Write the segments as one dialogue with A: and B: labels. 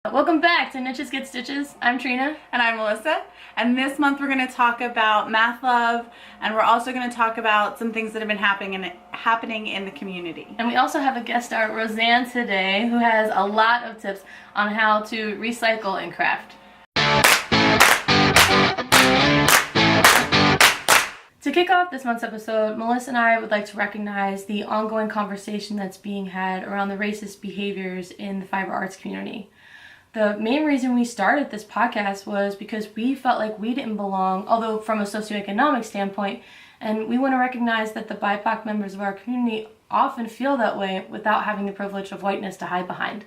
A: Welcome back to Knitches Get Stitches. I'm Trina.
B: And I'm Melissa. And this month we're going to talk about math love, and we're also going to talk about some things that have been happening in the community.
A: And we also have a guest star, Rozanne, today, who has a lot of tips on how to recycle and craft. To kick off this month's episode, Melissa and I would like to recognize the ongoing conversation that's being had around the racist behaviors in the fiber arts community. The main reason we started this podcast was because we felt like we didn't belong, although from a socioeconomic standpoint, and we want to recognize that the BIPOC members of our community often feel that way without having the privilege of whiteness to hide behind.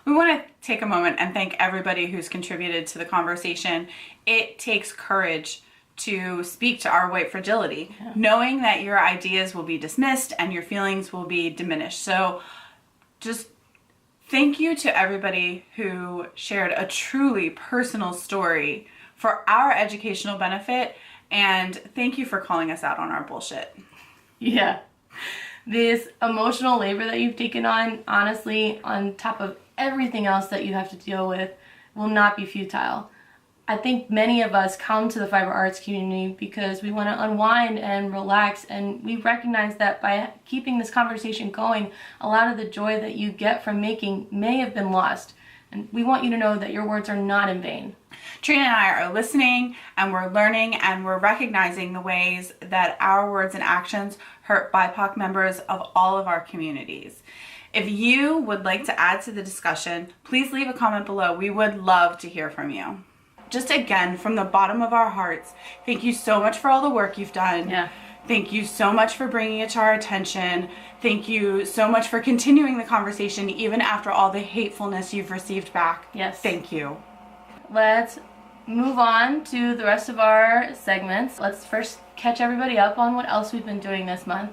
B: We want to take a moment and thank everybody who's contributed to the conversation. It takes courage to speak to our white fragility, knowing that your ideas will be dismissed and your feelings will be diminished. So just thank you to everybody who shared a truly personal story for our educational benefit, and thank you for calling us out on our bullshit.
A: Yeah. This emotional labor that you've taken on, honestly, on top of everything else that you have to deal with, will not be futile. I think many of us come to the fiber arts community because we want to unwind and relax, and we recognize that by keeping this conversation going, a lot of the joy that you get from making may have been lost. And we want you to know that your words are not in vain.
B: Trina and I are listening, and we're learning, and we're recognizing the ways that our words and actions hurt BIPOC members of all of our communities. If you would like to add to the discussion, please leave a comment below. We would love to hear from you. Just again, from the bottom of our hearts, thank you so much for all the work you've done.
A: Yeah.
B: Thank you so much for bringing it to our attention. Thank you so much for continuing the conversation even after all the hatefulness you've received back.
A: Yes.
B: Thank you.
A: Let's move on to the rest of our segments. Let's first catch everybody up on what else we've been doing this month.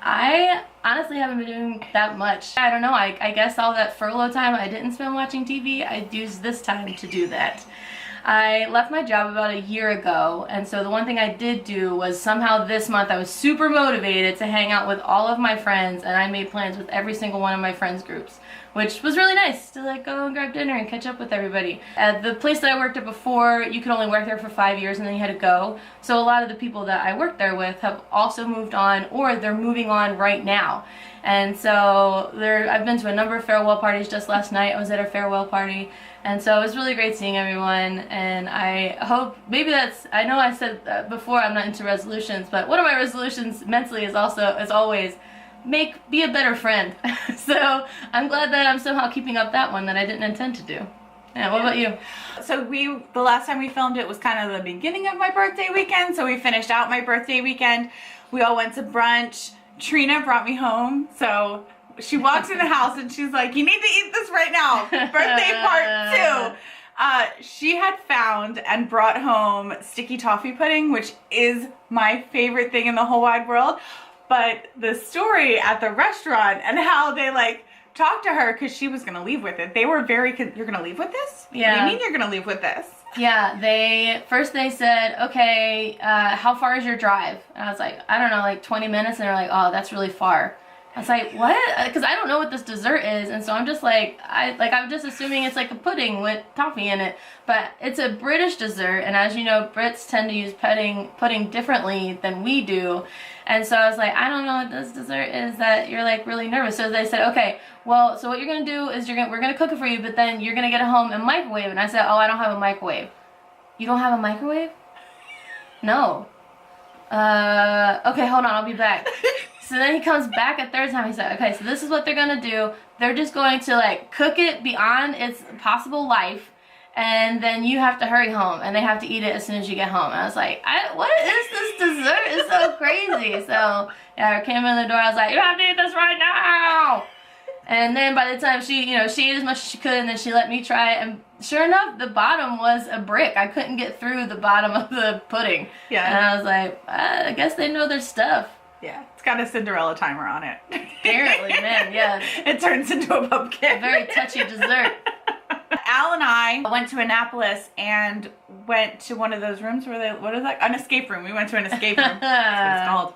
A: I honestly haven't been doing that much. I don't know, I guess all that furlough time I didn't spend watching TV, I'd use this time to do that. I left my job about a year ago, and so the one thing I did do was somehow this month I was super motivated to hang out with all of my friends, and I made plans with every single one of my friends groups, which was really nice to like go and grab dinner and catch up with everybody. At the place that I worked at before, you could only work there for 5 years and then you had to go. So a lot of the people that I worked there with have also moved on, or they're moving on right now. And so I've been to a number of farewell parties. Just last night I was at a farewell party, and so it was really great seeing everyone. And I hope, maybe I know I said before I'm not into resolutions, but one of my resolutions mentally is always be a better friend. So I'm glad that I'm somehow keeping up that one that I didn't intend to do. Yeah, what about you?
B: So the last time we filmed it was kind of the beginning of my birthday weekend, so we finished out my birthday weekend. We all went to brunch. Trina brought me home, so she walks in the house and she's like, you need to eat this right now, birthday part 2. She had found and brought home sticky toffee pudding, which is my favorite thing in the whole wide world. But the story at the restaurant and how they like talked to her because she was going to leave with it. They were very, you're going to leave with this?
A: Yeah.
B: What do you mean you're going to leave with this?
A: Yeah, they said, okay, how far is your drive? And I was like, I don't know, like 20 minutes. And they're like, oh, that's really far. I was like, what? Because I don't know what this dessert is, and so I'm just like, I'm just assuming it's like a pudding with toffee in it. But it's a British dessert, and as you know, Brits tend to use pudding differently than we do. And so I was like, I don't know what this dessert is that you're like really nervous. So they said, okay, well, so what you're gonna do is we're gonna cook it for you, but then you're gonna get it home and microwave. And I said, oh, I don't have a microwave. You don't have a microwave? No. Okay, hold on, I'll be back. So then he comes back a third time. He said, okay, so this is what they're going to do. They're just going to like cook it beyond its possible life, and then you have to hurry home, and they have to eat it as soon as you get home. And I was like, what is this dessert? It's so crazy. So yeah, I came in the door. I was like, you have to eat this right now. And then by the time she ate as much as she could, and then she let me try it, and sure enough, the bottom was a brick. I couldn't get through the bottom of the pudding. Yeah. And I was like, I guess they know their stuff.
B: Yeah, it's got a Cinderella timer on it.
A: Apparently, man, yeah.
B: It turns into a pumpkin.
A: A very touchy dessert.
B: Al and I went to Annapolis and went to one of those rooms where what is that? An escape room. We went to an escape room. That's what it's called.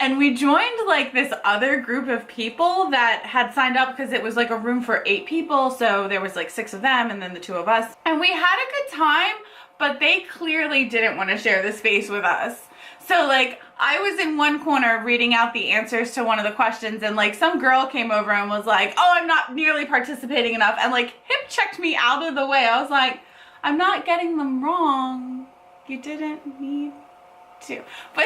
B: And we joined like this other group of people that had signed up because it was like a room for 8 people. So there was like 6 of them and then the 2 of us. And we had a good time, but they clearly didn't want to share the space with us. So like I was in one corner reading out the answers to one of the questions, and like some girl came over and was like, oh, I'm not nearly participating enough, and like hip checked me out of the way. I was like, I'm not getting them wrong. You didn't need to. But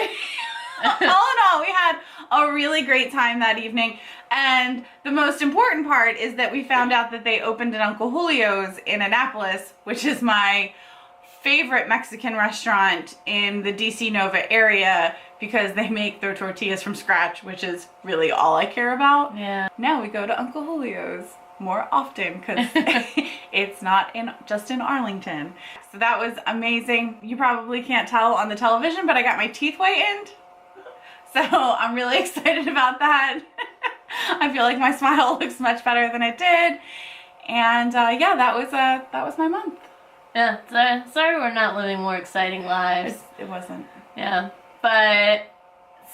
B: all in all, we had a really great time that evening. And the most important part is that we found out that they opened an Uncle Julio's in Annapolis, which is my favorite Mexican restaurant in the DC Nova area, because they make their tortillas from scratch, which is really all I care about.
A: Yeah.
B: Now we go to Uncle Julio's more often because it's not just in Arlington. So that was amazing. You probably can't tell on the television, but I got my teeth whitened. So I'm really excited about that. I feel like my smile looks much better than it did. And yeah, that was my month.
A: Yeah, sorry we're not living more exciting lives.
B: It wasn't.
A: Yeah, but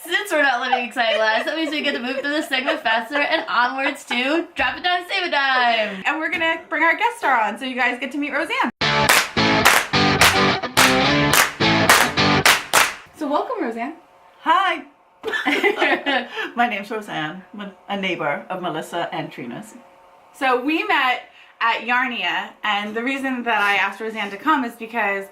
A: since we're not living exciting lives, that means we get to move through this segment faster and onwards to Drop It Dime, Save a Dime.
B: And we're gonna bring our guest star on so you guys get to meet Rozanne. So welcome, Rozanne.
C: Hi. My name's Rozanne. I'm a neighbor of Melissa and Trina's.
B: So we met at Yarnia, and the reason that I asked Rozanne to come is because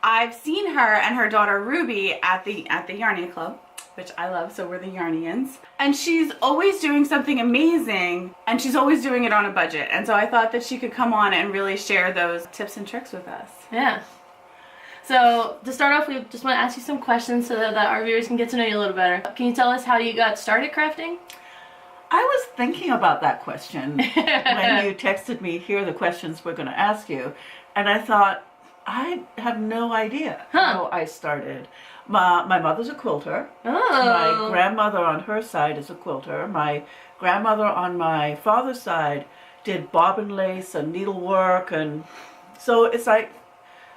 B: I've seen her and her daughter Ruby at the Yarnia Club, which I love, so we're the Yarnians. And she's always doing something amazing, and she's always doing it on a budget. And so I thought that she could come on and really share those tips and tricks with us.
A: Yeah. So to start off, we just want to ask you some questions so that our viewers can get to know you a little better. Can you tell us how you got started crafting?
C: I was thinking about that question when you texted me, here are the questions we're going to ask you. And I thought, I have no idea how I started. My mother's a quilter.
A: Oh.
C: My grandmother on her side is a quilter. My grandmother on my father's side did bobbin lace and needlework. And so it's like,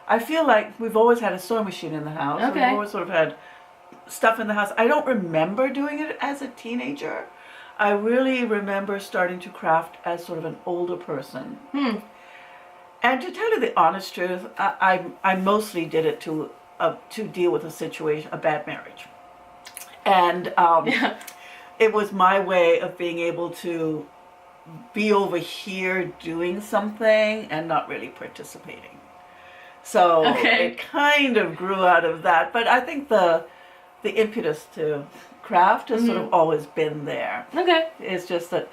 C: I feel like we've always had a sewing machine in the house.
A: Okay.
C: We've always sort of had stuff in the house. I don't remember doing it as a teenager. I really remember starting to craft as sort of an older person. And to tell you the honest truth, I mostly did it to deal with a situation, a bad marriage. And it was my way of being able to be over here doing something and not really participating. So it kind of grew out of that. But I think the impetus to craft has sort of always been there.
A: Okay.
C: It's just that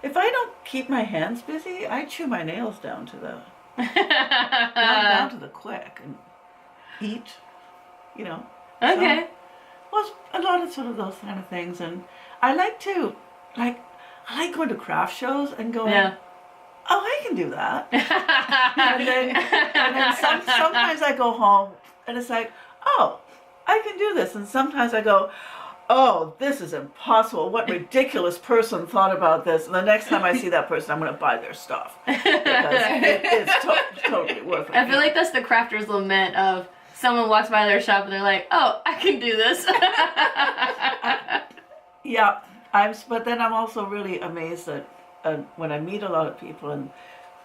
C: if I don't keep my hands busy, I chew my nails down to the down to the quick and eat, you know.
A: Okay.
C: So, well, a lot of sort of those kind of things, and I like going to craft shows and going, oh, I can do that. and then sometimes I go home and it's like, oh, I can do this. And sometimes I go, oh, this is impossible. What ridiculous person thought about this. And the next time I see that person, I'm going to buy their stuff. Because it's totally worth it.
A: I feel like that's the crafter's lament of someone walks by their shop and they're like, oh, I can do this.
C: Yeah, but then I'm also really amazed that when I meet a lot of people and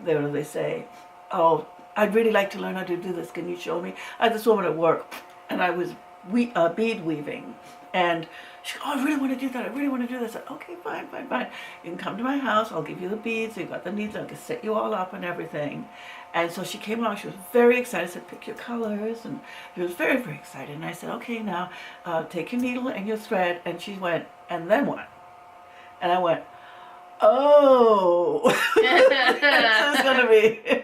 C: they say, oh, I'd really like to learn how to do this. Can you show me? I had this woman at work, and I was bead weaving, and she goes, oh, I really want to do that. I really want to do this. I said, okay, fine. You can come to my house. I'll give you the beads. You've got the needles. I can set you all up and everything. And so she came along. She was very excited. I said, pick your colors. And she was very, very excited. And I said, okay, now take your needle and your thread. And she went, and then what? And I went, oh, this is going to be,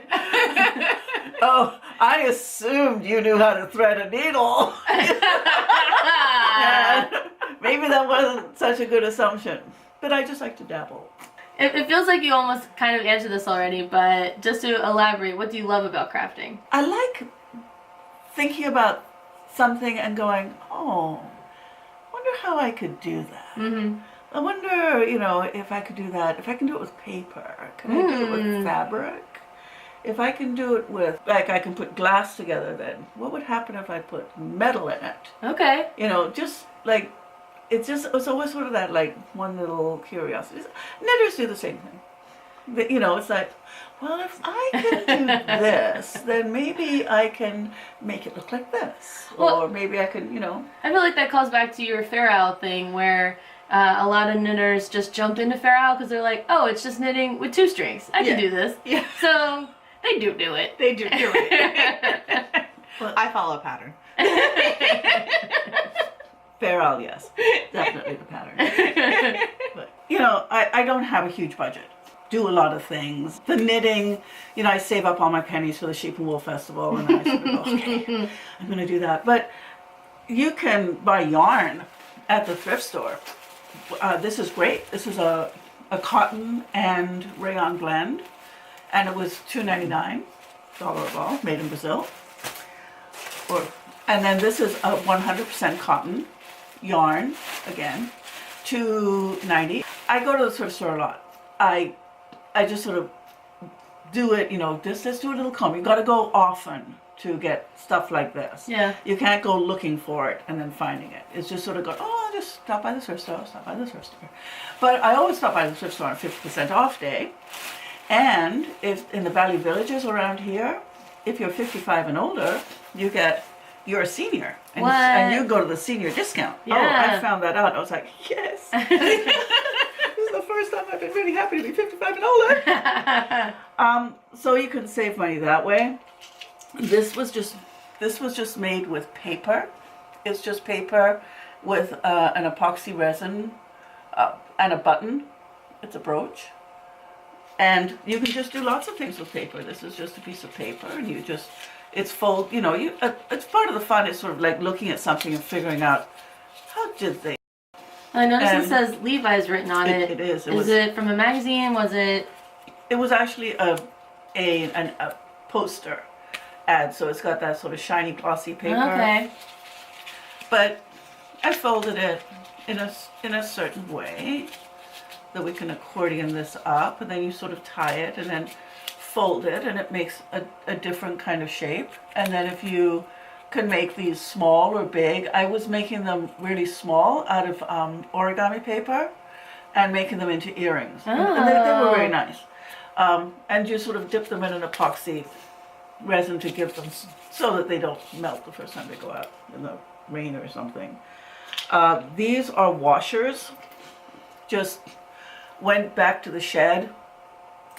C: oh, I assumed you knew how to thread a needle. And maybe that wasn't such a good assumption, but I just like to dabble.
A: It feels like you almost kind of answered this already, but just to elaborate, what do you love about crafting?
C: I like thinking about something and going, oh, I wonder how I could do that.
A: Mm-hmm.
C: I wonder, if I could do that, if I can do it with paper, can I do it with fabric? If I can do it with, I can put glass together then, what would happen if I put metal in it?
A: Okay.
C: Just like it's always sort of that like one little curiosity. Knitters do the same thing. You know, it's like, well, if I can do this, then maybe I can make it look like this, or maybe I can, you know.
A: I feel like that calls back to your Fair Isle thing, where a lot of knitters just jumped into Fair Isle because they're like, oh, it's just knitting with 2 strings. I can do this.
B: Yeah.
A: So they do it.
B: They do it. Well, I follow a pattern.
C: Fair Isle, yes, definitely the pattern. But you know, I don't have a huge budget. Do a lot of things. The knitting, you know, I save up all my pennies for the Sheep and Wool Festival, and I sort of go, okay, I'm going to do that. But you can buy yarn at the thrift store. This is great. This is a cotton and rayon blend, and it was $2.99 a ball, made in Brazil. And then this is a 100% cotton yarn, again, $2.90. I go to the thrift store a lot. I just sort of do it, you know, just do a little comb. You got to go often to get stuff like this.
A: Yeah.
C: You can't go looking for it and then finding it. It's just sort of go, oh, I'll just stop by the thrift store, stop by the thrift store. But I always stop by the thrift store on 50% off day. And if in the Valley Villages around here, if you're 55 and older, you're a senior. And you go to the senior discount.
A: Yeah.
C: Oh, I found that out. I was like, yes. This is the first time I've been really happy to be 55 and older. So you can save money that way. This was just made with paper. It's just paper with an epoxy resin and a button. It's a brooch. And you can just do lots of things with paper. This is just a piece of paper, and it's fold. You know, it's part of the fun. It's sort of like looking at something and figuring out how did they.
A: I noticed it says Levi's written on it.
C: It is.
A: Is it from a magazine? Was it?
C: It was actually a poster ad, so it's got that sort of shiny, glossy paper.
A: Okay.
C: But I folded it in a certain way that we can accordion this up, and then you sort of tie it and then fold it, and it makes a different kind of shape. And then if you can make these small or big, I was making them really small out of origami paper and making them into earrings.
A: Oh.
C: And they were very nice. And you sort of dip them in an epoxy resin to give them so that they don't melt the first time they go out in the rain or something. These are washers. Just went back to the shed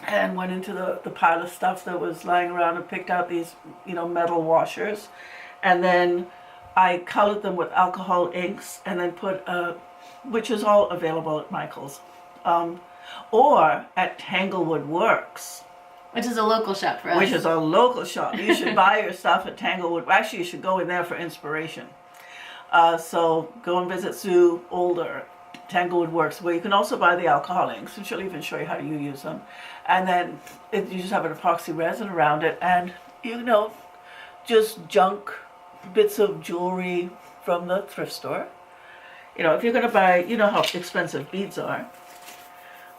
C: and went into the pile of stuff that was lying around and picked out these, you know, metal washers. And then I colored them with alcohol inks and then put, which is all available at Michael's, or at Tanglewood Works.
A: Which is a local shop for us.
C: Which is a local shop. You should buy your stuff at Tanglewood. Actually, you should go in there for inspiration. So go and visit Sue Older, Tanglewood Works, where you can also buy the alcohol inks, and she'll even show you how to use them. And then you just have an epoxy resin around it, and you know, just junk bits of jewelry from the thrift store. You know, if you're going to buy, you know how expensive beads are.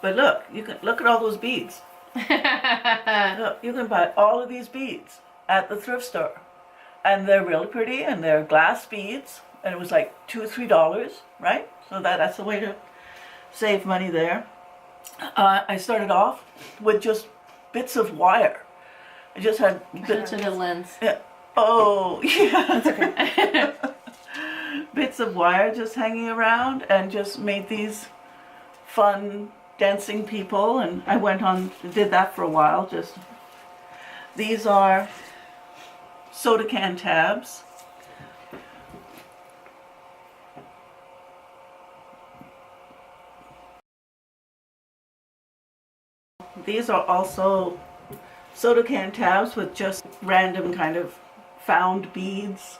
C: But look, you can look at all those beads. Look, you can buy all of these beads at the thrift store, and they're really pretty, and they're glass beads, and it was like $2 or $3, right? So that's the way to save money there. I started off with just bits of wire. I just had bits
A: to the lens.
C: Oh, yeah. That's okay. Bits of wire just hanging around, and just made these fun dancing people, and I went on, did that for a while. These are soda can tabs. These are also soda can tabs with just random kind of found beads.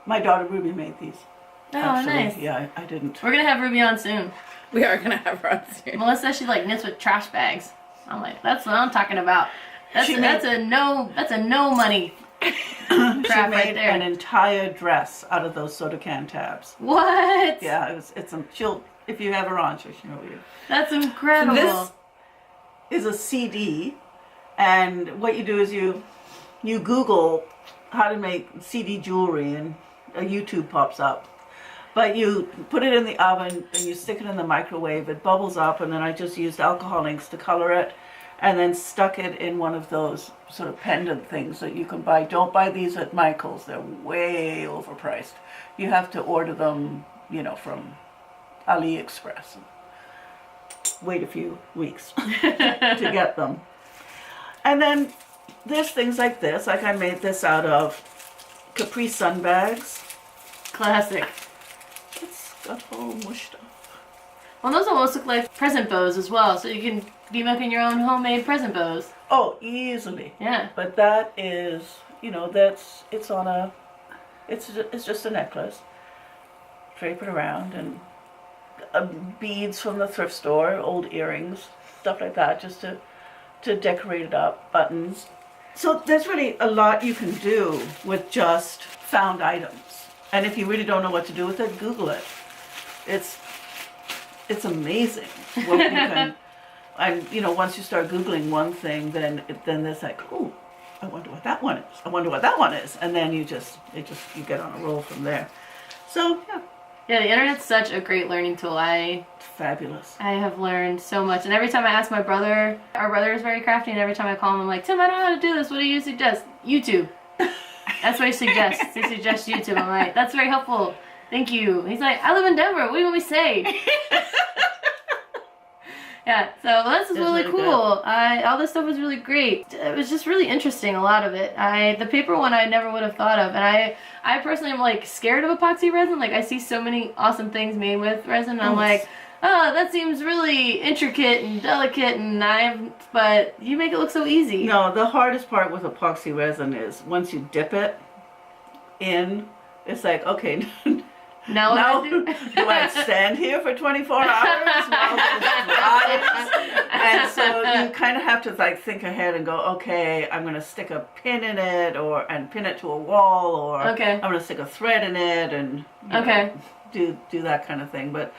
C: My daughter Ruby made these.
A: Oh,
C: actually.
A: nice.
C: Yeah, I didn't.
A: We're gonna have Ruby on soon.
B: We are gonna have her on soon.
A: Melissa, she like knits with trash bags. I'm like, that's what I'm talking about. That's a no money crap
C: She
A: right
C: made
A: there.
C: an entire dress out of those soda can tabs.
A: What?
C: Yeah, she'll, if you have her on, she'll show you.
A: That's incredible.
C: This is a CD, and what you do is you Google how to make CD jewelry, and a YouTube pops up. But you put it in the oven and you stick it in the microwave. It bubbles up, and then I just used alcohol inks to color it, and then stuck it in one of those sort of pendant things that you can buy. Don't buy these at Michael's. They're way overpriced. You have to order them, you know, from AliExpress. Wait a few weeks to get them. And then there's things like this. Like I made this out of Capri Sun bags.
A: Classic.
C: It's got all mushed up.
A: Well, those almost look like present bows as well, so you can be making your own homemade present bows.
C: Oh, easily.
A: Yeah.
C: But that is, you know, it's on a, it's just a necklace. Drape it around, and beads from the thrift store, old earrings, stuff like that, just to decorate it up, buttons. So there's really a lot you can do with just found items. And if you really don't know what to do with it, Google it. It's amazing what you can. And you know, once you start Googling one thing, then there's like, oh, I wonder what that one is. I wonder what that one is, and then you get on a roll from there. So yeah.
A: Yeah, the internet's such a great learning tool.
C: Fabulous.
A: I have learned so much, and every time I ask my brother, our brother is very crafty, and every time I call him, I'm like, Tim, I don't know how to do this. What do you suggest? YouTube. That's what he suggests. He suggests YouTube. I'm like, that's very helpful. Thank you. He's like, I live in Denver. What do you want me to say? Yeah, so this is really cool. All this stuff was really great. It was just really interesting, a lot of it. The paper one I never would have thought of, and I personally am like scared of epoxy resin. Like I see so many awesome things made with resin, and I'm like, oh, that seems really intricate and delicate, but you make it look so easy.
C: No, the hardest part with epoxy resin is once you dip it in, it's like, okay, now do I stand here for 24 hours while this dries? And so you kind of have to like think ahead and go, okay, I'm going to stick a pin in it and pin it to a wall, or I'm going to stick a thread in it and do that kind of thing. But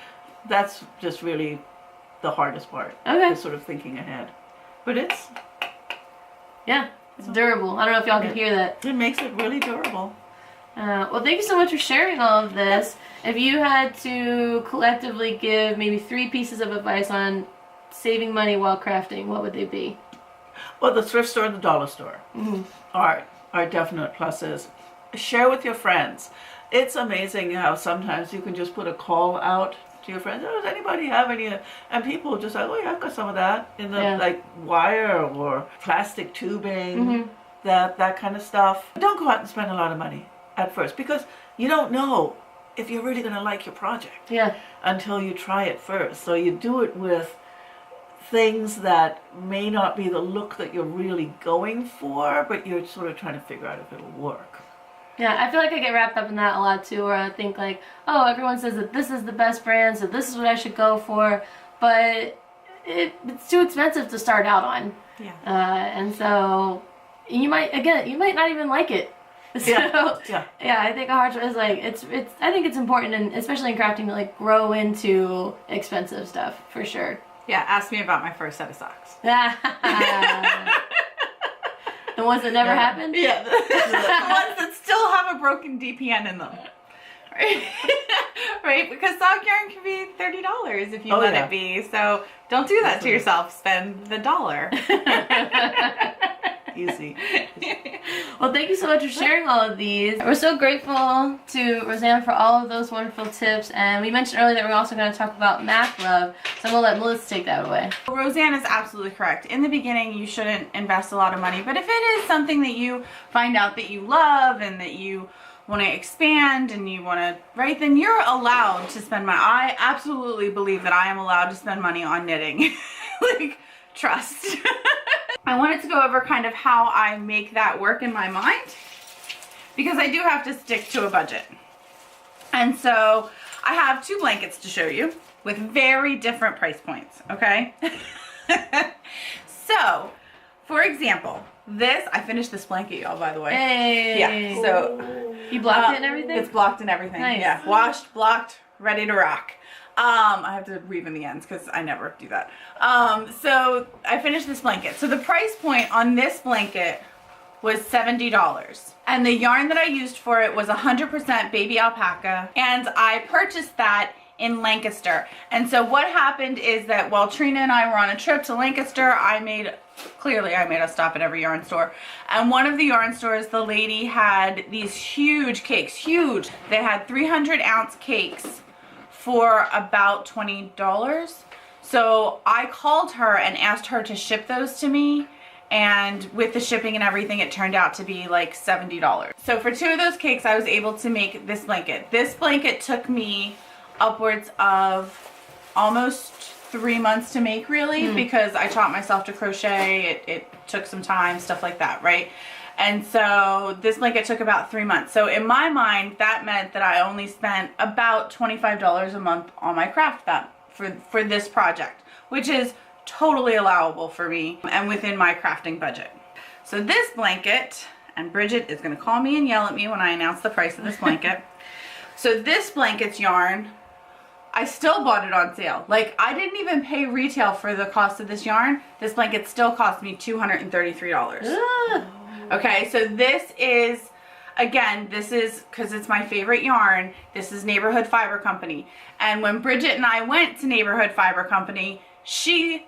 C: that's just really the hardest part. Is sort of thinking ahead. But it's
A: durable. I don't know if y'all can hear that.
C: It makes it really durable.
A: Well, thank you so much for sharing all of this. If you had to collectively give maybe 3 pieces of advice on saving money while crafting, what would they be?
C: Well, the thrift store and the dollar store are definite pluses. Share with your friends. It's amazing how sometimes you can just put a call out to your friends. Oh, does anybody have any? And people just like, oh yeah, I've got some of that in the like wire or plastic tubing, that kind of stuff. Don't go out and spend a lot of money at first, because you don't know if you're really going to like your project until you try it first. So you do it with things that may not be the look that you're really going for, but you're sort of trying to figure out if it'll work.
A: Yeah, I feel like I get wrapped up in that a lot too, where I think like, oh, everyone says that this is the best brand, so this is what I should go for, but it's too expensive to start out on. Yeah. And so you might not even like it. So, I think a hard choice is like I think it's important, and especially in crafting, to like grow into expensive stuff for sure.
B: Yeah, ask me about my first set of socks.
A: The ones that never happened?
B: Yeah, the ones that still have a broken DPN in them. Right? Right? Because sock yarn can be $30 if you let it be. So don't do that to yourself. Spend the $1.
C: Easy.
A: Well, thank you so much for sharing all of these. We're so grateful to Rozanne for all of those wonderful tips, and we mentioned earlier that we're also going to talk about math love, so I'm going to let Melissa take that away.
B: Rozanne is absolutely correct. In the beginning, you shouldn't invest a lot of money, but if it is something that you find out that you love and that you want to expand and you want to, right, then you're allowed to spend money. I absolutely believe that I am allowed to spend money on knitting. Like, trust. I wanted to go over kind of how I make that work in my mind, because I do have to stick to a budget. And so I have 2 blankets to show you with very different price points, okay? So, for example, I finished this blanket, y'all, by the way.
A: Hey!
B: Yeah, so...
A: You blocked it and everything?
B: It's blocked and everything.
A: Nice.
B: Yeah, washed, blocked, ready to rock. I have to weave in the ends because I never do that. So I finished this blanket. So the price point on this blanket was $70. And the yarn that I used for it was 100% baby alpaca. And I purchased that in Lancaster. And so what happened is that while Trina and I were on a trip to Lancaster, I made a stop at every yarn store. And one of the yarn stores, the lady had these huge cakes, huge. They had 300-ounce cakes for about $20. So I called her and asked her to ship those to me. And with the shipping and everything, it turned out to be like $70. So for 2 of those cakes, I was able to make this blanket. This blanket took me upwards of almost 3 months to make, really, because I taught myself to crochet. It took some time, stuff like that, right? And so this blanket took about 3 months. So in my mind, that meant that I only spent about $25 a month on my craft for this project, which is totally allowable for me and within my crafting budget. So this blanket, and Bridget is going to call me and yell at me when I announce the price of this blanket. So this blanket's yarn, I still bought it on sale. Like, I didn't even pay retail for the cost of this yarn. This blanket still cost me $233. Okay, so this is, again, this is, because it's my favorite yarn, this is Neighborhood Fiber Company. And when Bridget and I went to Neighborhood Fiber Company, she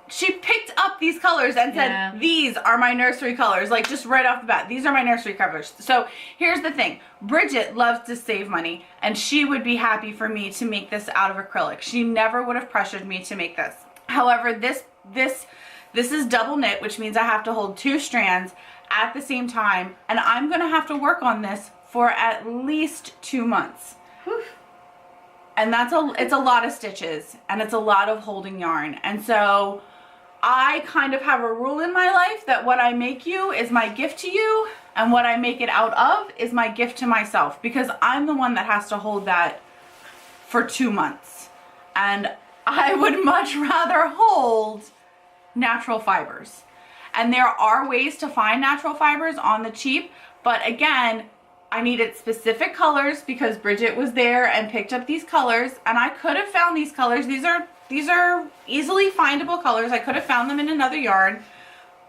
B: picked up these colors and said, these are my nursery colors, like just right off the bat, these are my nursery colors. So here's the thing, Bridget loves to save money, and she would be happy for me to make this out of acrylic. She never would have pressured me to make this. However, this is double knit, which means I have to hold 2 strands at the same time, and I'm gonna have to work on this for at least 2 months. Whew. And it's a lot of stitches, and it's a lot of holding yarn. And so I kind of have a rule in my life that what I make you is my gift to you, and what I make it out of is my gift to myself, because I'm the one that has to hold that for 2 months. And I would much rather hold natural fibers. And there are ways to find natural fibers on the cheap, but again, I needed specific colors because Bridget was there and picked up these colors, and I could have found these colors. These are easily findable colors. I could have found them in another yarn,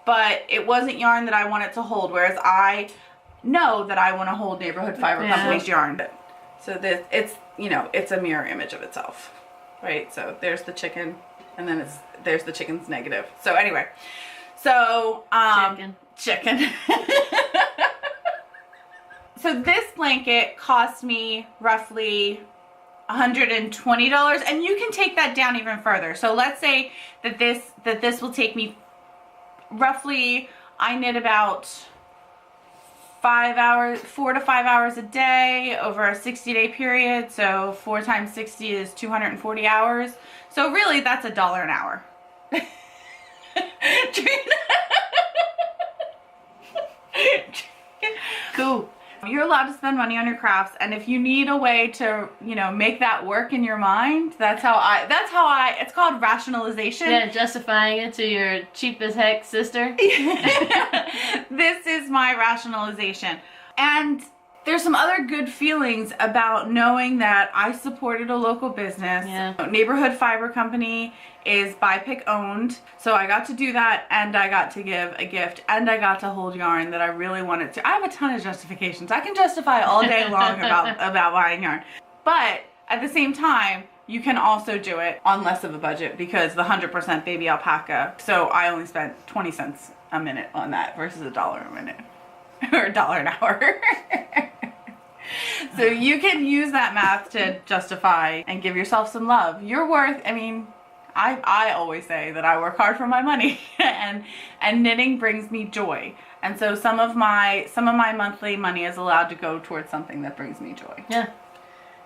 B: but it wasn't yarn that I wanted to hold, whereas I know that I want to hold Neighborhood Fiber Company's yarn. So it's a mirror image of itself, right? So there's the chicken, and then there's the chicken's negative. So anyway, chicken. So this blanket cost me roughly $120, and you can take that down even further. So let's say that this will take me roughly, I knit about 4 to 5 hours a day over a 60-day period. So 4 times 60 is 240 hours. So really, that's $1 an hour. Cool. You're allowed to spend money on your crafts, and if you need a way to, make that work in your mind, that's how I, it's called rationalization.
A: Yeah, justifying it to your cheap as heck sister.
B: This is my rationalization. And there's some other good feelings about knowing that I supported a local business.
A: Yeah.
B: Neighborhood Fiber Company is BiPic owned, so I got to do that, and I got to give a gift, and I got to hold yarn that I really wanted to. I have a ton of justifications. I can justify all day long about buying yarn, but at the same time, you can also do it on less of a budget because the 100% baby alpaca. So I only spent 20 cents a minute on that versus $1 a minute or $1 an hour. So you can use that math to justify and give yourself some love. You're worth, I always say that I work hard for my money, and knitting brings me joy. And so some of my monthly money is allowed to go towards something that brings me joy.
A: Yeah.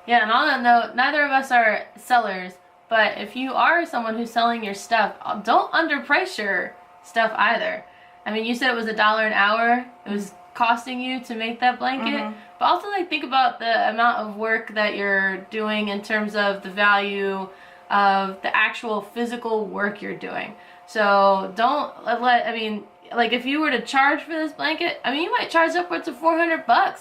A: Yeah, and on that note, neither of us are sellers, but if you are someone who's selling your stuff, don't underprice your stuff either. You said it was $1 an hour. It was costing you to make that blanket, but also think about the amount of work that you're doing in terms of the value of the actual physical work you're doing. So don't if you were to charge for this blanket, you might charge upwards of $400,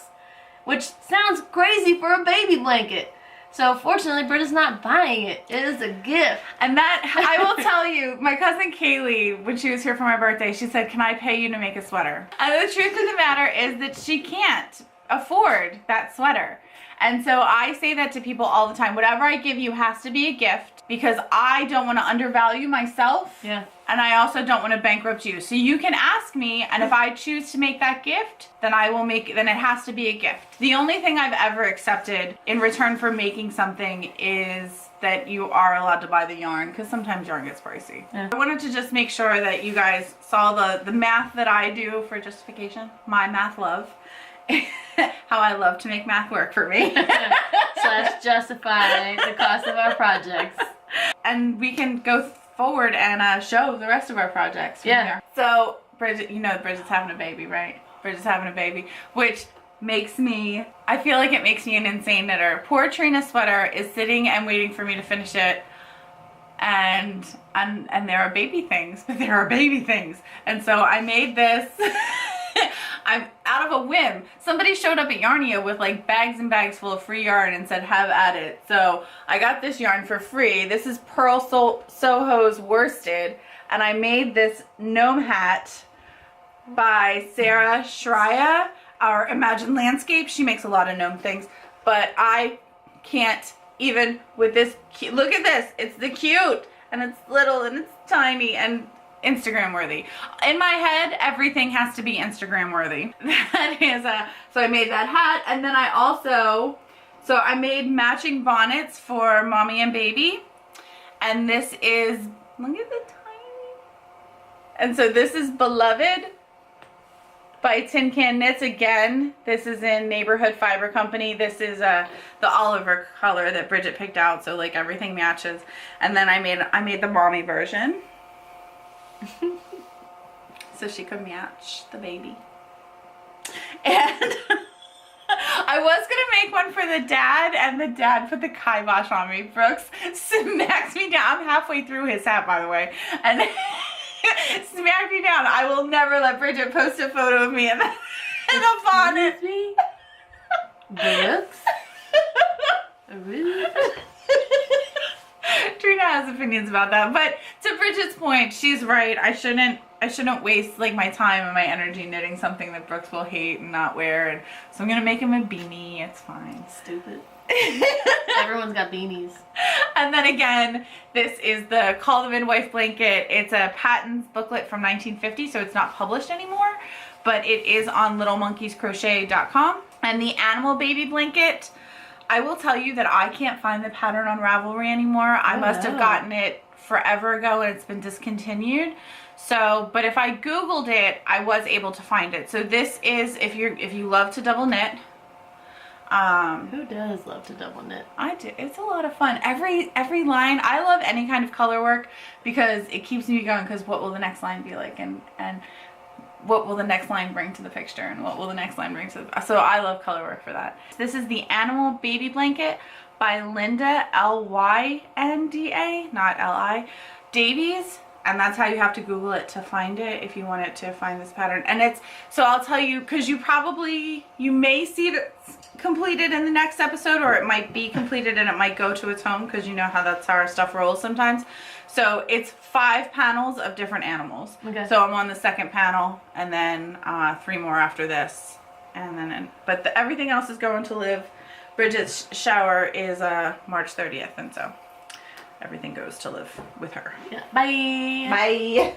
A: which sounds crazy for a baby blanket. So fortunately, Britta's not buying it. It is a gift.
B: And that, I will tell you, my cousin Kaylee, when she was here for my birthday, she said, can I pay you to make a sweater? And the truth of the matter is that she can't afford that sweater. And so I say that to people all the time. Whatever I give you has to be a gift because I don't want to undervalue myself.
A: Yeah.
B: And I also don't want to bankrupt you. So you can ask me, and if I choose to make that gift, then I will make it, then it has to be a gift. The only thing I've ever accepted in return for making something is that you are allowed to buy the yarn, because sometimes yarn gets pricey. Yeah. I wanted to just make sure that you guys saw the math that I do for justification, my math love. How I love to make math work for me.
A: / justify the cost of our projects.
B: And we can go forward and show the rest of our projects from here. So Bridget, you know Bridget's having a baby, right? Bridget's having a baby, which makes me, I feel like it makes me an insane knitter. Poor Trina's sweater is sitting and waiting for me to finish it. And there are baby things, but there are baby things. And so I made this. I'm out of a whim. Somebody showed up at Yarnia with like bags and bags full of free yarn and said, have at it. So I got this yarn for free. This is Purl Soho's worsted. And I made this gnome hat by Sarah Shreya, our Imagine Landscape. She makes a lot of gnome things. But I can't even with this cute. Look at this. It's the cute. And it's little and it's tiny and Instagram worthy. In my head, everything has to be Instagram worthy. That is so I made that hat, and then I also, so I made matching bonnets for mommy and baby, and this is, look at the tiny, and so this is Beloved by Tin Can Knits. Again, this is in Neighborhood Fiber Company. This is the Oliver color that Bridget picked out, so like everything matches. And then I made the mommy version. So she could match the baby. And I was gonna make one for the dad, and the dad put the kibosh on me. Brooks smacks me down. I'm halfway through his hat, by the way, and smacked me down. I will never let Bridget post a photo of me in the bonnet.
A: Brooks?
B: Trina has opinions about that, but to Bridget's point, she's right. I shouldn't waste like my time and my energy knitting something that Brooks will hate and not wear, and so I'm gonna make him a beanie. It's fine.
A: Stupid. Everyone's got beanies.
B: And then again, this is the Call the Midwife blanket. It's a Patons booklet from 1950, so it's not published anymore, but it is on littlemonkeyscrochet.com. And the animal baby blanket, I will tell you that I can't find the pattern on Ravelry anymore. I must have gotten it forever ago and it's been discontinued. So, but if I Googled it, I was able to find it. So this is, if you love to double knit.
A: Who does love to double knit?
B: I do. It's a lot of fun. Every line, I love any kind of color work because it keeps me going, because what will the next line be like, and what will the next line bring to the picture, and what will the next line bring to the, so I love color work for that. This is the Animal Baby Blanket by Lynda, Lynda, not Li, Davies, and that's how you have to Google it to find it if you want it to find this pattern. And it's, so I'll tell you, because you may see it completed in the next episode, or it might be completed and it might go to its home, because you know how that's how our stuff rolls sometimes. So it's 5 panels of different animals. Okay. So I'm on the second panel, and then 3 more after this, and then everything else is going to live. Bridget's shower is March 30th, and so everything goes to live with her.
A: Yeah. Bye.
B: Bye.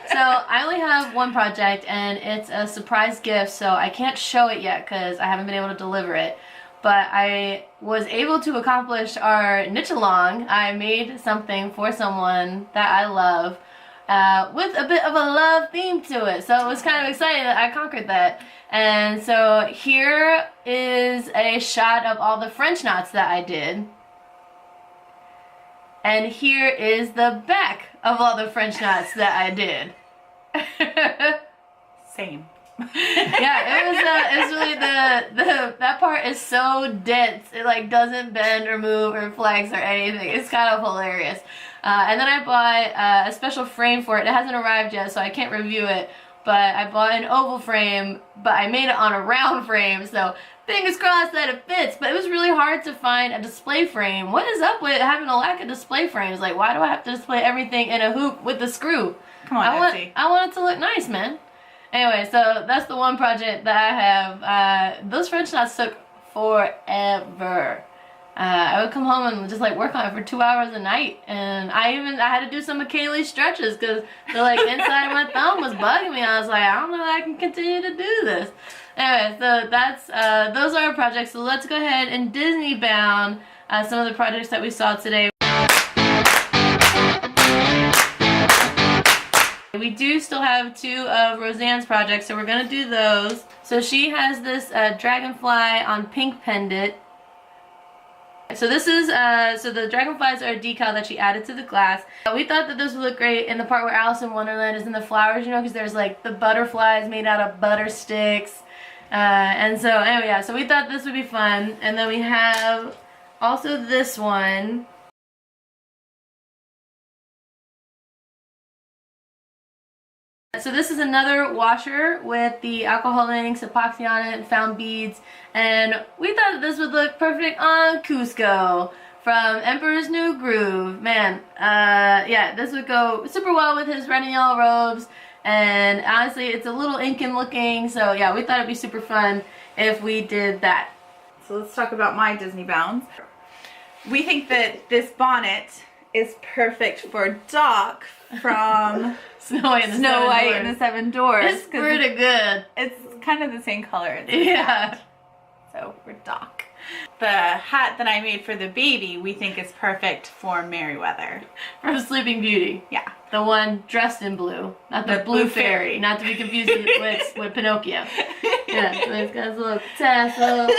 A: So I only have one project, and it's a surprise gift, so I can't show it yet because I haven't been able to deliver it. But I was able to accomplish our Knitch-along. I made something for someone that I love with a bit of a love theme to it. So it was kind of exciting that I conquered that. And so here is a shot of all the French knots that I did. And here is the back of all the French knots that I did.
B: Same.
A: Yeah, it was really that part is so dense. It like doesn't bend or move or flex or anything. It's kind of hilarious. And then I bought a special frame for it. It hasn't arrived yet, so I can't review it. but I bought an oval frame, but I made it on a round frame, so fingers crossed that it fits. But it was really hard to find a display frame. What is up with having a lack of display frames? Like, why do I have to display everything in a hoop with the screw?
B: Come on, Etsy.
A: I want it to look nice, man. Anyway, so that's the one project that I have. Those French knots took forever. I would come home and just like work on it for 2 hours a night, and I had to do some Achilles stretches because the like inside of my thumb was bugging me. I was like, I don't know if I can continue to do this. Anyway, so that's those are our projects. So let's go ahead and Disney bound some of the projects that we saw today. We do still have 2 of Rozanne's projects, so we're gonna do those. So she has this dragonfly on pink pendant. So this is, so the dragonflies are a decal that she added to the glass. We thought that this would look great in the part where Alice in Wonderland is in the flowers, you know, because there's like the butterflies made out of butter sticks. And so, anyway, yeah, so we thought this would be fun. And then we have also this one. So this is another washer with the alcohol inks, epoxy on it, and found beads, and we thought that this would look perfect on Cusco from Emperor's New Groove. Man, yeah, this would go super well with his red and yellow robes, and honestly, it's a little Incan looking, so yeah, we thought it'd be super fun if we did that.
B: So let's talk about my Disney bounds. We think that this bonnet is perfect for Doc from
A: Snow White
B: and the Seven Doors.
A: It's pretty good.
B: It's kind of the same color.
A: Yeah.
B: So we're Doc. The hat that I made for the baby we think is perfect for Merryweather.
A: From Sleeping Beauty.
B: Yeah.
A: The one dressed in blue. Not the blue fairy. Not to be confused with Pinocchio. Yeah, so it's got a little tassel.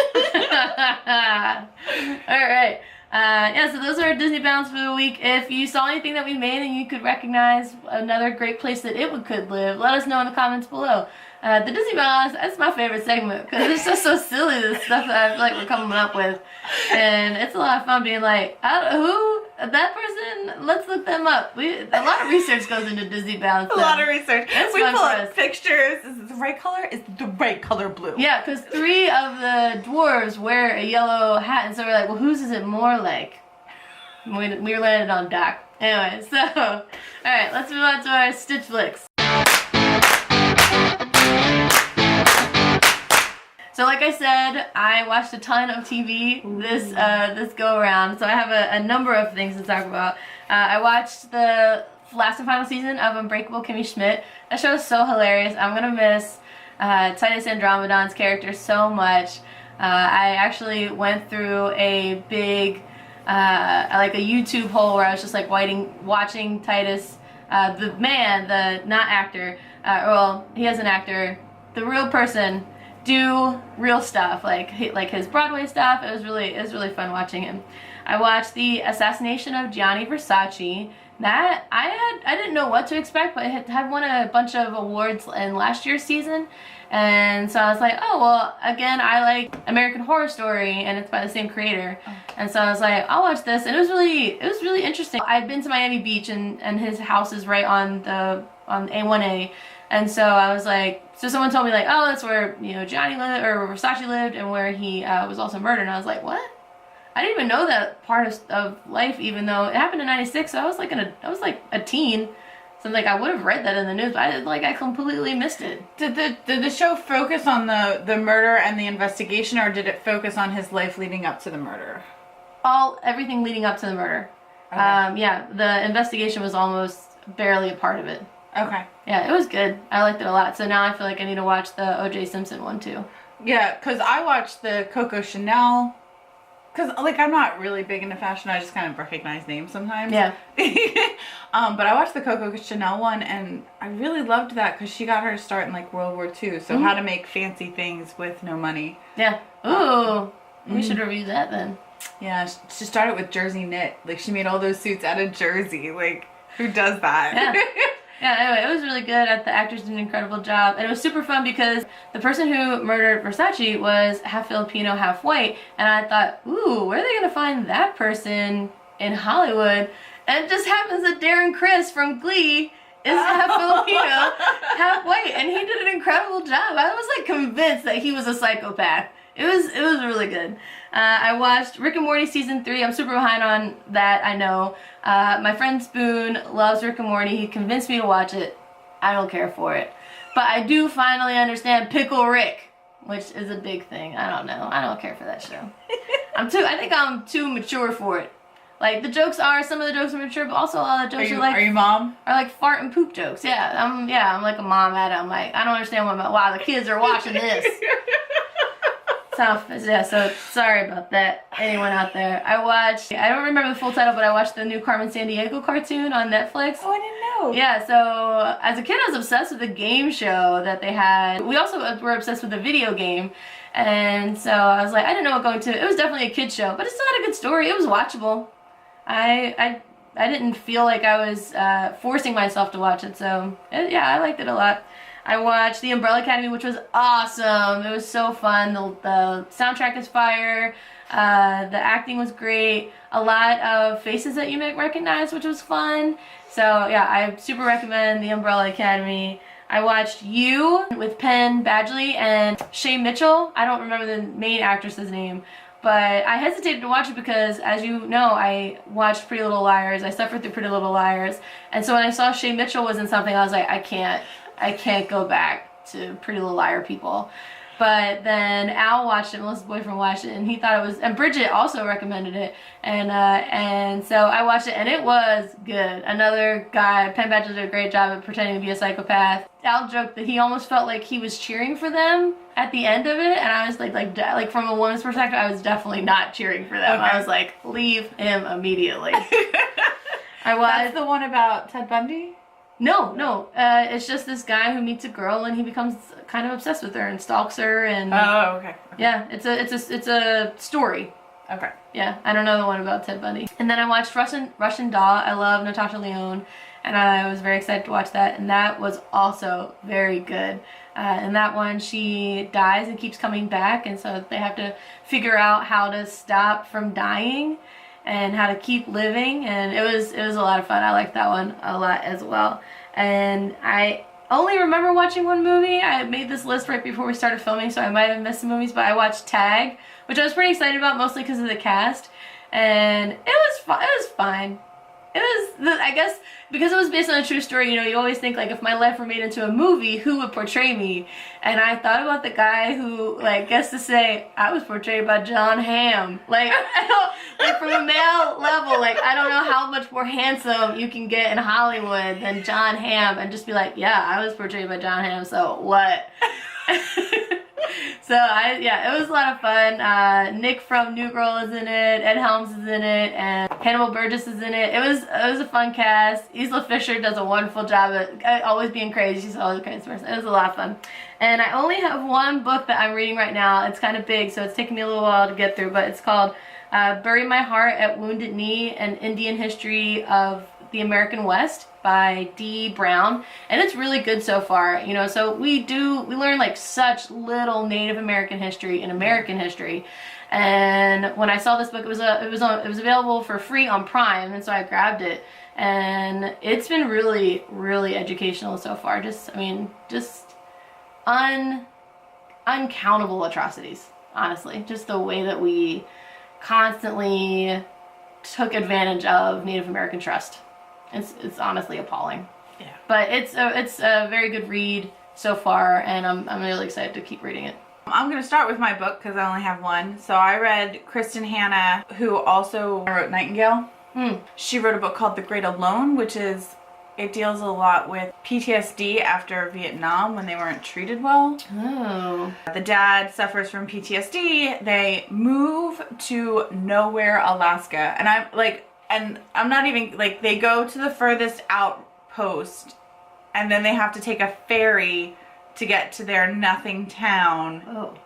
A: Alright. Yeah, so those are our Disney bounds for the week. If you saw anything that we made and you could recognize another great place that it could live, let us know in the comments below. The Disney bounds, that's my favorite segment because it's just so silly, the stuff that I feel like we're coming up with. And it's a lot of fun being like, who? That person? Let's look them up. A lot of research goes into Disney bounds.
B: A lot of research.
A: It's
B: we
A: fun
B: pull
A: for
B: up
A: us.
B: pictures. Is it the right color? Is the right color blue?
A: Yeah, because 3 of the dwarves wear a yellow hat, and so we're like, well, whose is it more like? We landed on Doc. Anyway, so, alright, let's move on to our Stitch Flicks. So like I said, I watched a ton of TV this go around, so I have a number of things to talk about. I watched the last and final season of Unbreakable Kimmy Schmidt. That show is so hilarious. I'm gonna miss Titus Andromedon's character so much. I actually went through a big like a YouTube hole where I was just like watching Titus, the man, the not actor, well, he is an actor, the real person, do real stuff, like his Broadway stuff. It was really fun watching him. I watched the assassination of Gianni Versace. That I didn't know what to expect, but it had won a bunch of awards in last year's season, and so I was like, oh well, again, I like American Horror Story, and it's by the same creator, and so I was like, I'll watch this, and it was really interesting. I'd been to Miami Beach, and his house is right on A1A, and so I was like, so someone told me like, oh, that's where, you know, Gianni lived, or Versace lived, and where he was also murdered, and I was like, what? I didn't even know that part of life, even though it happened in '96. So I was like a teen. So I'm like, I would have read that in the news, but I completely missed it. Did
B: the show focus on the murder and the investigation, or did it focus on his life leading up to the murder?
A: Everything leading up to the murder.
B: Okay.
A: Yeah, the investigation was almost barely a part of it.
B: Okay.
A: Yeah, it was good. I liked it a lot. So now I feel like I need to watch the O.J. Simpson one too.
B: Yeah, because I watched the Coco Chanel. Because, like, I'm not really big into fashion. I just kind of recognize names sometimes.
A: Yeah.
B: But I watched the Coco Chanel one, and I really loved that because she got her start in, like, World War II. So how to make fancy things with no money.
A: Yeah. Ooh. We should review that then.
B: Yeah. She started with jersey knit. Like, she made all those suits out of jersey. Like, who does that?
A: Yeah. Yeah, anyway, it was really good. The actors did an incredible job. And it was super fun because the person who murdered Versace was half Filipino, half white. And I thought, ooh, where are they going to find that person in Hollywood? And it just happens that Darren Criss from Glee is half Filipino, half white, and he did an incredible job. I was like convinced that he was a psychopath. It was really good. I watched Rick and Morty season 3. I'm super behind on that, I know. My friend Spoon loves Rick and Morty. He convinced me to watch it. I don't care for it. But I do finally understand Pickle Rick, which is a big thing. I don't know. I don't care for that show. I think I'm too mature for it. Like, some of the jokes are mature, but also a lot of jokes
B: are you mom?
A: Are like fart and poop jokes. Yeah, I'm like a mom at it. I'm like, I don't understand why the kids are watching this. So sorry about that, anyone out there. I don't remember the full title, but I watched the new Carmen Sandiego cartoon on Netflix.
B: Oh, I didn't know.
A: Yeah, so as a kid I was obsessed with the game show that they had. We also were obsessed with the video game. And so I was like, I didn't know what going to. It was definitely a kid's show, but it still had a good story. It was watchable. I didn't feel like I was forcing myself to watch it, so yeah, I liked it a lot. I watched The Umbrella Academy, which was awesome. It was so fun. The soundtrack is fire. The acting was great. A lot of faces that you might recognize, which was fun. So yeah, I super recommend The Umbrella Academy. I watched You with Penn Badgley and Shay Mitchell. I don't remember the main actress's name, but I hesitated to watch it because, as you know, I watched Pretty Little Liars. I suffered through Pretty Little Liars. And so when I saw Shay Mitchell was in something, I was like, I can't go back to Pretty Little Liar people. But then Al watched it, Melissa's boyfriend watched it, and he thought it was, and Bridget also recommended it, and so I watched it, and it was good. Another guy, Penn Badgley, did a great job at pretending to be a psychopath. Al joked that he almost felt like he was cheering for them at the end of it, and I was like from a woman's perspective, I was definitely not cheering for them.
B: Okay.
A: I was like, leave him immediately.
B: That's the one about Ted Bundy?
A: No. It's just this guy who meets a girl and he becomes kind of obsessed with her and stalks her and.
B: Oh, okay.
A: Yeah, it's a story.
B: Okay.
A: Yeah, I don't know the one about Ted Bundy. And then I watched Russian Doll. I love Natasha Lyonne, and I was very excited to watch that. And that was also very good. In that one, she dies and keeps coming back, and so they have to figure out how to stop from dying and how to keep living, and it was a lot of fun. I liked that one a lot as well. And I only remember watching one movie. I made this list right before we started filming, so I might have missed some movies, but I watched Tag, which I was pretty excited about, mostly because of the cast, and it was fine. It was, I guess, because it was based on a true story, you know, you always think, like, if my life were made into a movie, who would portray me? And I thought about the guy who, like, gets to say, I was portrayed by John Hamm. Like, from a male level, like, I don't know how much more handsome you can get in Hollywood than John Hamm, and just be like, yeah, I was portrayed by John Hamm, so what? So it was a lot of fun. Nick from New Girl is in it, Ed Helms is in it, and Hannibal Burgess is in it. It was a fun cast. Isla Fisher does a wonderful job at always being crazy. She's always a crazy person. It was a lot of fun. And I only have one book that I'm reading right now. It's kind of big, so it's taking me a little while to get through, but it's called Bury My Heart at Wounded Knee, An Indian History of the American West by D. Brown, and it's really good so far. You know, so we learn like such little Native American history in American history. And when I saw this book, it was available for free on Prime, and so I grabbed it, and it's been really, really educational so far. Just uncountable atrocities, honestly. Just the way that we constantly took advantage of Native American trust. It's honestly appalling.
B: Yeah.
A: But it's a very good read so far, and I'm really excited to keep reading it.
B: I'm going to start with my book because I only have one. So I read Kristen Hanna, who also wrote Nightingale. She wrote a book called The Great Alone, it deals a lot with PTSD after Vietnam when they weren't treated well.
A: Oh.
B: The dad suffers from PTSD. They move to nowhere, Alaska. And I'm not even, like, they go to the furthest outpost, and then they have to take a ferry to get to their nothing town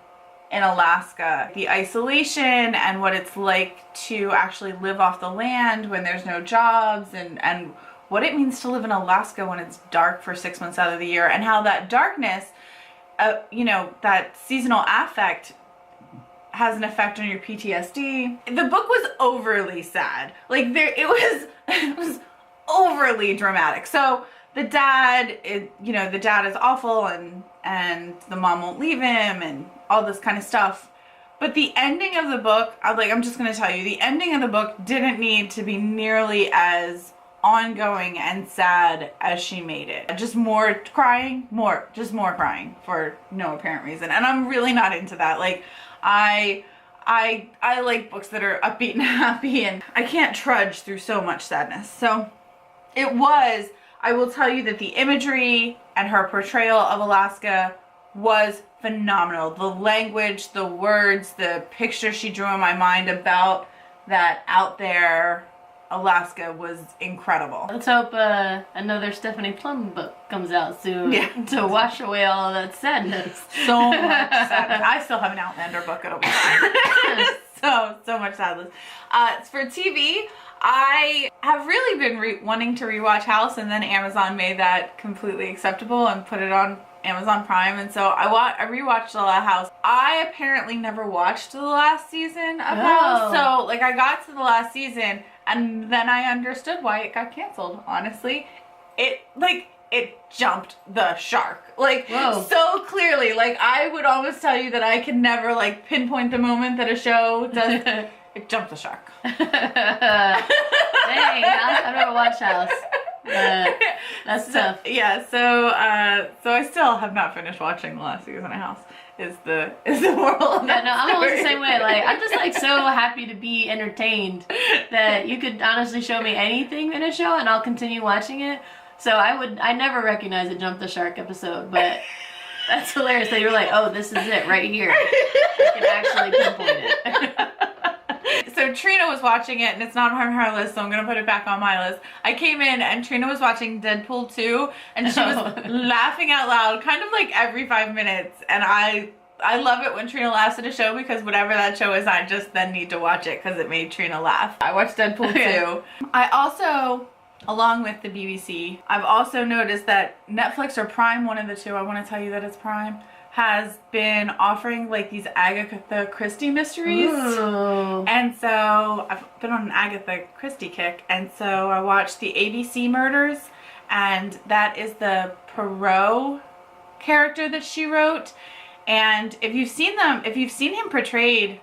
B: in Alaska. The isolation and what it's like to actually live off the land when there's no jobs, and what it means to live in Alaska when it's dark for 6 months out of the year, and how that darkness, that seasonal affect has an effect on your PTSD. The book was overly sad. Like, it was overly dramatic. So the dad, the dad is awful and the mom won't leave him and all this kind of stuff. But the ending of the book, I'm just going to tell you, the ending of the book didn't need to be nearly as ongoing and sad as she made it. Just more crying for no apparent reason. And I'm really not into that. Like, I like books that are upbeat and happy, and I can't trudge through so much sadness. So I will tell you that the imagery and her portrayal of Alaska was phenomenal. The language, the words, the picture she drew in my mind about that out there Alaska was incredible.
A: Let's hope another Stephanie Plum book comes out soon to wash away all that sadness.
B: So much sadness. I still have an Outlander book. It'll be fine. so much sadness. For TV, I have really been wanting to rewatch House, and then Amazon made that completely acceptable and put it on Amazon Prime, and so I rewatched the House. I apparently never watched the last season of House, so I got to the last season, and then I understood why it got canceled. Honestly, it jumped the shark so clearly. I would almost tell you that I can never pinpoint the moment that a show does. It jumped the shark.
A: Dang, I've never watched House. That's tough.
B: Yeah, so I still have not finished watching the last season of House. Is the moral of that
A: I'm almost the
B: story.
A: same way. I'm just so happy to be entertained that you could honestly show me anything in a show and I'll continue watching it. So I never recognize a Jump the Shark episode, but that's hilarious that you're like, oh, this is it right here. I can actually pinpoint it.
B: So Trina was watching it, and it's not on her list, so I'm going to put it back on my list. I came in, and Trina was watching Deadpool 2, and she was laughing out loud, kind of every 5 minutes. And I love it when Trina laughs at a show, because whatever that show is, I just then need to watch it, because it made Trina laugh. I watched Deadpool 2. I also, along with the BBC, I've also noticed that Netflix or Prime, one of the two, I want to tell you that it's Prime, has been offering these Agatha Christie mysteries.
A: Ooh.
B: And so I've been on an Agatha Christie kick, and so I watched the ABC Murders, and that is the Poirot character that she wrote. And if you've seen him portrayed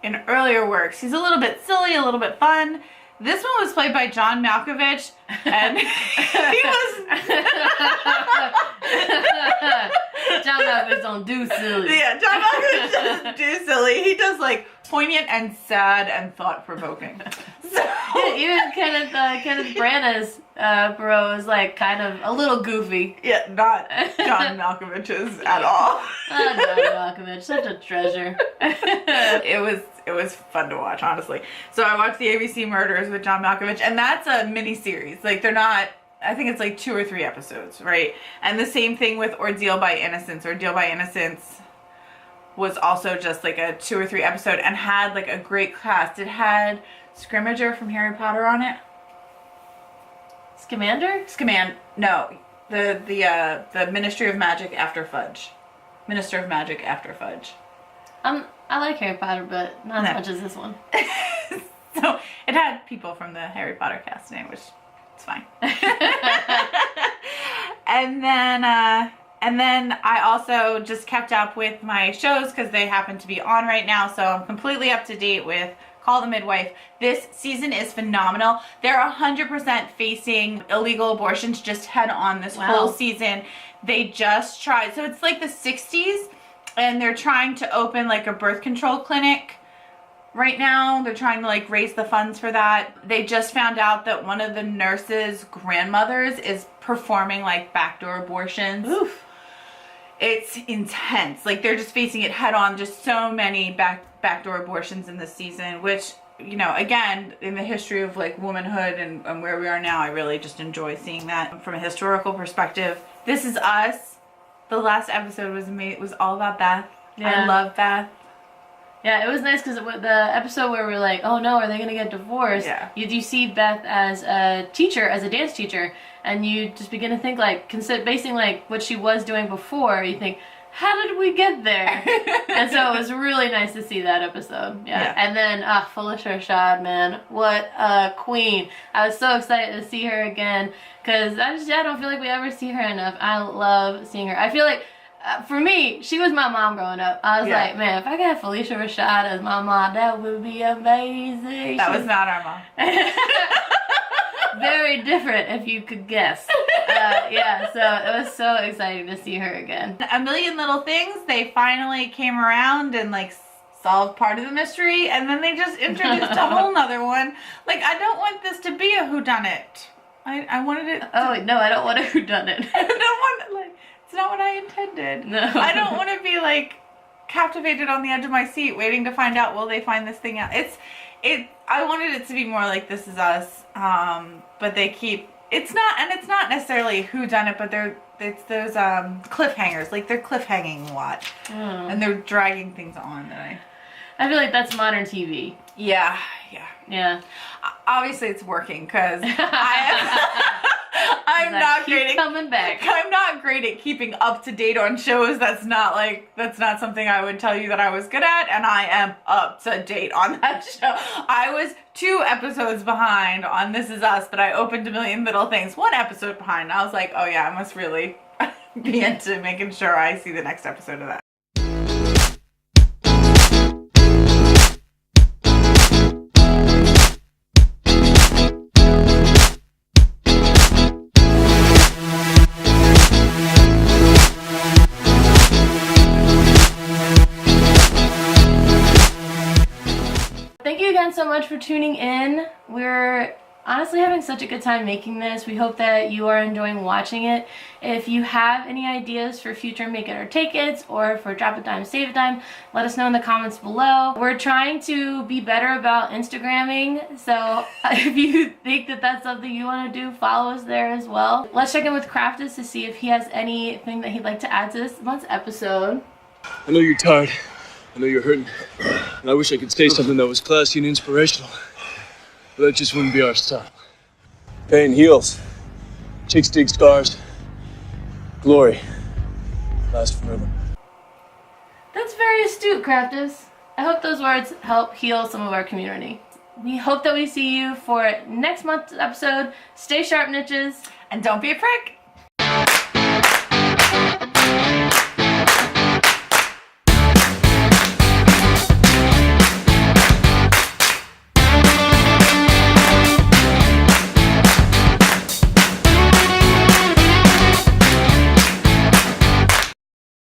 B: in earlier works, he's a little bit silly, a little bit fun. This one was played by John Malkovich, and he was...
A: John Malkovich don't do silly.
B: Yeah, John Malkovich doesn't do silly. He does poignant and sad and thought-provoking. So...
A: Even Kenneth Branagh's Poirot is kind of a little goofy.
B: Yeah, not John Malkovich's at all.
A: Oh, John Malkovich, such a treasure.
B: It was fun to watch, honestly. So I watched the ABC Murders with John Malkovich, and that's a mini-series. They're not, I think it's 2 or 3 episodes, right? And the same thing with Ordeal by Innocence. Ordeal by Innocence was also just a 2 or 3 episode and had a great cast. It had Scrimmager from Harry Potter on it.
A: Scamander?
B: No, the Ministry of Magic After Fudge. Minister of Magic After Fudge.
A: I like Harry Potter, but not as much as this one.
B: So it had people from the Harry Potter cast in it, which is fine. And then I also just kept up with my shows because they happen to be on right now, so I'm completely up to date with Call the Midwife. This season is phenomenal. They're 100% facing illegal abortions just head on this whole season. They just tried, so it's the 60s, and they're trying to open a birth control clinic right now. They're trying to raise the funds for that. They just found out that one of the nurses' grandmothers is performing backdoor abortions.
A: Oof.
B: It's intense. They're just facing it head on. Just so many backdoor abortions in this season, which, again, in the history of womanhood and where we are now, I really just enjoy seeing that from a historical perspective. This Is Us. The last episode was all about Beth. Yeah. I love Beth.
A: Yeah, it was nice because the episode where we're like, oh no, are they going to get divorced?
B: Yeah.
A: You see Beth as a teacher, as a dance teacher, and you just begin to think basing what she was doing before, you think, how did we get there? And so it was really nice to see that episode. Yeah. And then Felicia Rashad, man, what a queen. I was so excited to see her again because I don't feel like we ever see her enough. I love seeing her. I feel like for me, she was my mom growing up. I was like, man, if I could have Felicia Rashad as my mom, that would be amazing.
B: That was not our mom.
A: Very different, if you could guess. Yeah, so it was so exciting to see her again.
B: A Million Little Things, they finally came around and like solved part of the mystery, and then they just introduced a whole nother one. Like, I don't want this to be a whodunit. I wanted it to...
A: Oh, no, I don't want a whodunit.
B: I don't want, like, it's not what I intended.
A: No.
B: I don't want to be like captivated on the edge of my seat waiting to find out, will they find this thing out? I wanted it to be more like This Is Us, but they keep, it's not necessarily who done it, but it's those cliffhangers, like they're cliffhanging a lot, and they're dragging things on.
A: I feel like that's modern TV.
B: Yeah. Obviously, it's working because I'm not great at
A: coming back.
B: I'm not great at keeping up to date on shows. That's not something I would tell you that I was good at, and I am up to date on that show. I was 2 episodes behind on This Is Us, but I opened A Million Little Things 1 episode behind. I was like, oh yeah, I must really be into making sure I see the next episode of that.
A: Thank you again so much for tuning in. We're honestly having such a good time making this. We hope that you are enjoying watching it. If you have any ideas for future Make It or Take It's, or for Drop a Dime, Save a Dime, let us know in the comments below. We're trying to be better about Instagramming, so if you think that that's something you want to do, follow us there as well. Let's check in with Craftus to see if he has anything that he'd like to add to this month's episode.
D: I know you're tired. I know you're hurting. And I wish I could say something that was classy and inspirational. But that just wouldn't be our style. Pain heals. Chicks dig scars. Glory lasts forever.
A: That's very astute, Craftus. I hope those words help heal some of our community. We hope that we see you for next month's episode. Stay sharp, niches.
B: And don't be a prick.